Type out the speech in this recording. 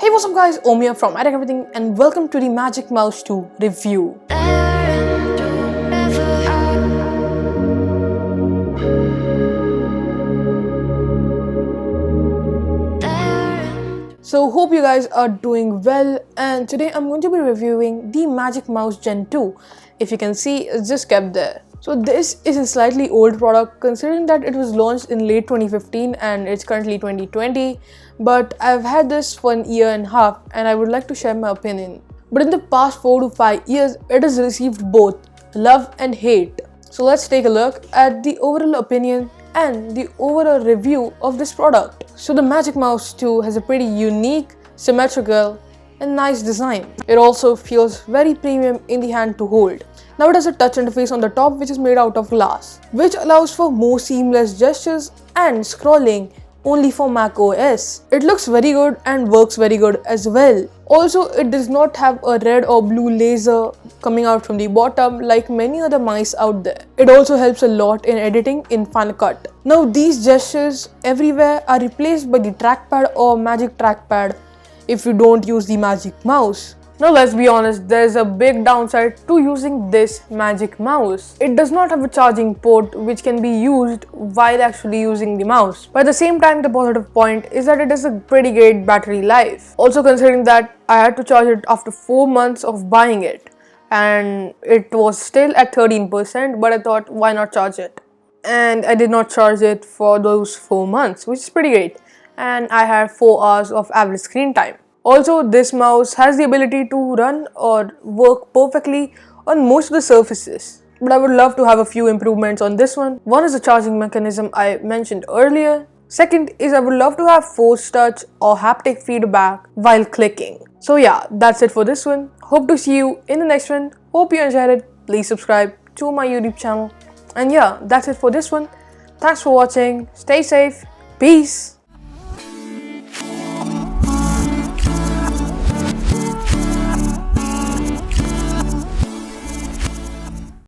Hey, what's up guys, Omia from iTech and welcome to the Magic Mouse 2 review. So hope you guys are doing well, and today I'm going to be reviewing the Magic Mouse Gen 2. If you can see, it's just kept there. So this is a slightly old product considering that it was launched in late 2015 and it's currently 2020, but I've had this for an year and a half and I would like to share my opinion. But in the past 4 to 5 years, it has received both love and hate. So let's take a look at the overall opinion and the overall review of this product. So the Magic Mouse 2 has a pretty unique, symmetrical and nice design. It also feels very premium in the hand to hold. Now it has a touch interface on the top which is made out of glass, which allows for more seamless gestures and scrolling only for Mac OS. It looks very good and works very good as well. Also, it does not have a red or blue laser coming out from the bottom like many other mice out there. It also helps a lot in editing in Final Cut. Now these gestures everywhere are replaced by the trackpad or Magic Trackpad if you don't use the Magic Mouse. Now let's be honest, there's a big downside to using this Magic Mouse. It does not have a charging port which can be used while actually using the mouse. But at the same time, the positive point is that it has a pretty great battery life. Also considering that I had to charge it after 4 months of buying it and it was still at 13%, but I thought why not charge it? And I did not charge it for those 4 months, which is pretty great. And I had 4 hours of average screen time. Also, this mouse has the ability to run or work perfectly on most of the surfaces. But I would love to have a few improvements on this one. One is the charging mechanism I mentioned earlier. Second is I would love to have force touch or haptic feedback while clicking. So yeah, that's it for this one. Hope to see you in the next one. Hope you enjoyed it. Please subscribe to my YouTube channel. And yeah, that's it for this one. Thanks for watching. Stay safe. Peace.